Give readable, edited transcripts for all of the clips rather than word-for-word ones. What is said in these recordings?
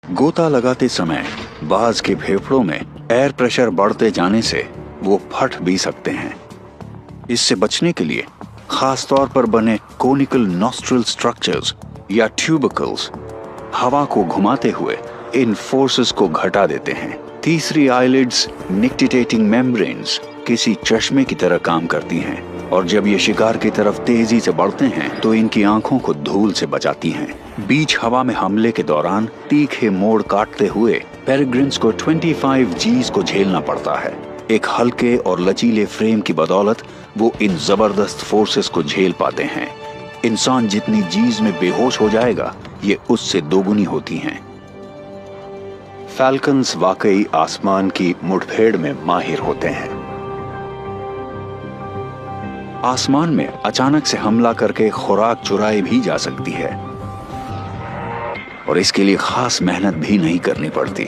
गोता लगाते समय बाज के फेफड़ों में एयर प्रेशर बढ़ते जाने से वो फट भी सकते हैं। इससे बचने के लिए खास तौर पर बने कोनिकल नॉस्ट्रल स्ट्रक्चर्स या ट्यूबिकल्स हवा को घुमाते हुए इन फोर्सेस को घटा देते हैं। तीसरी आईलिड्स निक्टिटेटिंग मेम्ब्रेन्स किसी चश्मे की तरह काम करती हैं और जब ये शिकार की तरफ तेजी से बढ़ते हैं तो इनकी आंखों को धूल से बचाती हैं। बीच हवा में हमले के दौरान तीखे मोड़ काटते हुए पेरेग्रिन्स को 25 Gs को झेलना पड़ता है। एक हल्के और लचीले फ्रेम की बदौलत वो इन जबरदस्त फोर्सेस को झेल पाते हैं। इंसान जितनी Gs में बेहोश हो जाएगा, ये उससे दोगुनी होती हैं। फैल्कन्स वाकई आसमान की मुठभेड़ में माहिर होते हैं। आसमान में अचानक से हमला करके खुराक चुराई भी जा सकती है और इसके लिए खास मेहनत भी नहीं करनी पड़ती।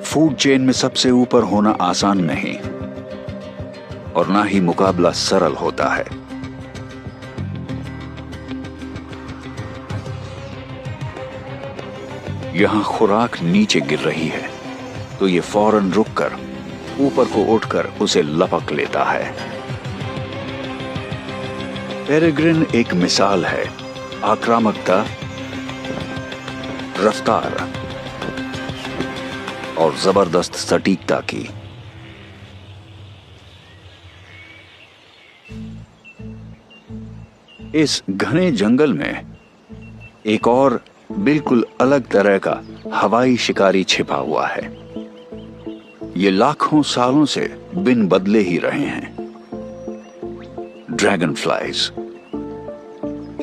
फूड चेन में सबसे ऊपर होना आसान नहीं और ना ही मुकाबला सरल होता है। यहां खुराक नीचे गिर रही है तो ये फौरन रुककर ऊपर को उठकर उसे लपक लेता है। पेरेग्रिन एक मिसाल है आक्रामकता, रफ्तार और जबरदस्त सटीकता की। इस घने जंगल में एक और बिल्कुल अलग तरह का हवाई शिकारी छिपा हुआ है। ये लाखों सालों से बिन बदले ही रहे हैं। ड्रैगन फ्लाइज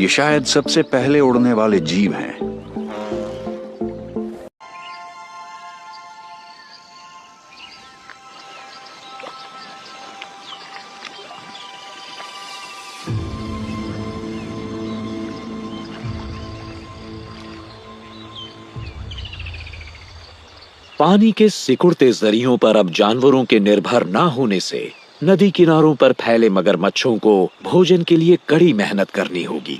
ये शायद सबसे पहले उड़ने वाले जीव हैं। पानी के सिकुड़ते जरियों पर अब जानवरों के निर्भर ना होने से नदी किनारों पर फैले मगरमच्छों को भोजन के लिए कड़ी मेहनत करनी होगी।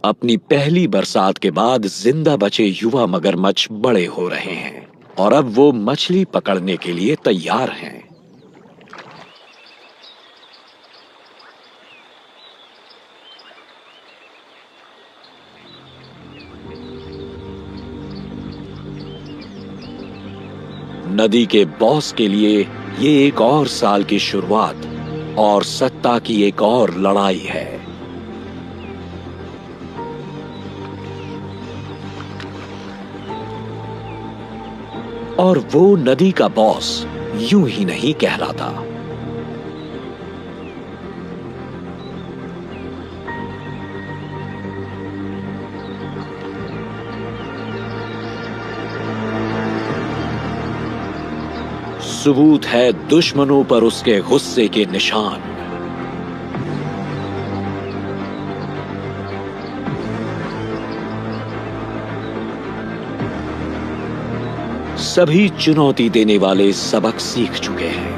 अपनी पहली बरसात के बाद जिंदा बचे युवा मगरमच्छ बड़े हो रहे हैं और अब वो मछली पकड़ने के लिए तैयार हैं। नदी के बॉस के लिए ये एक और साल की शुरुआत और सत्ता की एक और लड़ाई है। और वो नदी का बॉस यूं ही नहीं कहलाता। सबूत है दुश्मनों पर उसके गुस्से के निशान। सभी चुनौती देने वाले सबक सीख चुके हैं।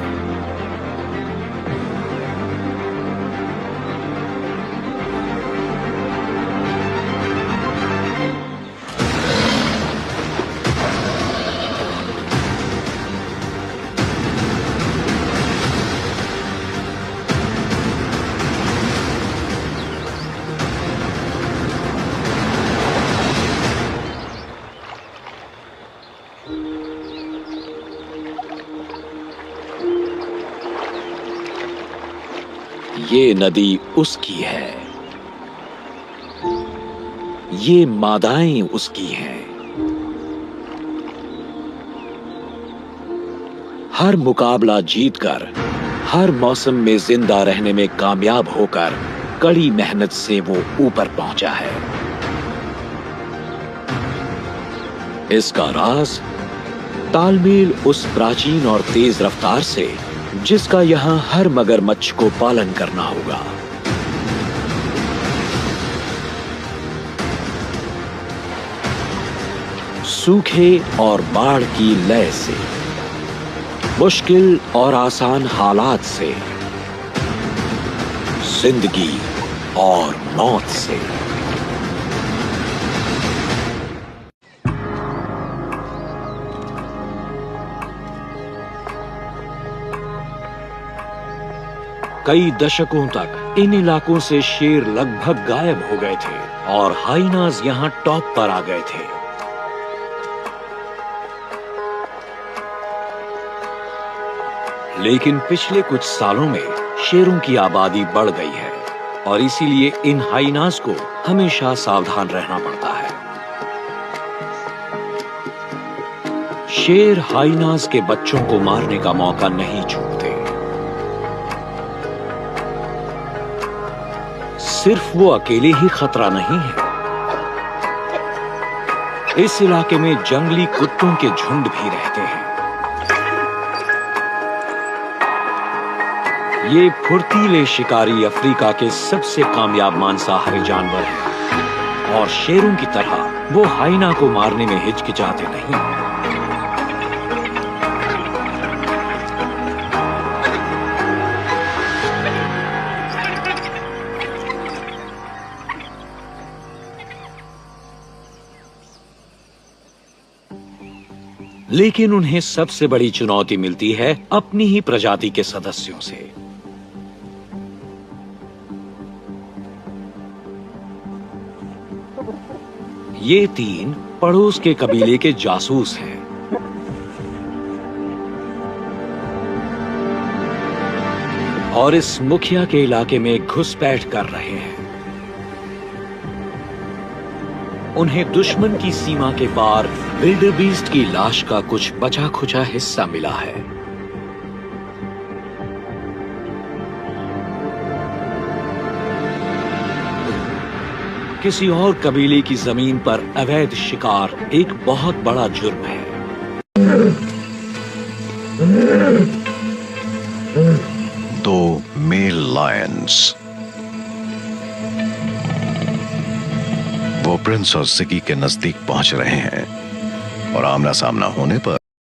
ये नदी उसकी है, ये मादाएं उसकी हैं। हर मुकाबला जीतकर, हर मौसम में जिंदा रहने में कामयाब होकर कड़ी मेहनत से वो ऊपर पहुंचा है। इसका राज तालमेल उस प्राचीन और तेज रफ्तार से जिसका यहां हर मगरमच्छ को पालन करना होगा। सूखे और बाढ़ की लय से, मुश्किल और आसान हालात से, जिंदगी और मौत से। कई दशकों तक इन इलाकों से शेर लगभग गायब हो गए थे और हाइनास यहां टॉप पर आ गए थे। लेकिन पिछले कुछ सालों में शेरों की आबादी बढ़ गई है और इसीलिए इन हाइनास को हमेशा सावधान रहना पड़ता है। शेर हाइनास के बच्चों को मारने का मौका नहीं छोड़ते। सिर्फ वो अकेले ही खतरा नहीं है, इस इलाके में जंगली कुत्तों के झुंड भी रहते हैं। ये फुर्तीले शिकारी अफ्रीका के सबसे कामयाब मांसाहारी जानवर हैं और शेरों की तरह वो हाइना को मारने में हिचकिचाते नहीं। लेकिन उन्हें सबसे बड़ी चुनौती मिलती है अपनी ही प्रजाति के सदस्यों से। ये तीन पड़ोस के कबीले के जासूस हैं। और इस मुखिया के इलाके में घुसपैठ कर रहे हैं। उन्हें दुश्मन की सीमा के पार विल्डरबीस्ट की लाश का कुछ बचा खुचा हिस्सा मिला है। किसी और कबीले की जमीन पर अवैध शिकार एक बहुत बड़ा जुर्म है। दो मेल लायंस, वो प्रिंस और जिगी के नजदीक पहुंच रहे हैं और आमना सामना होने पर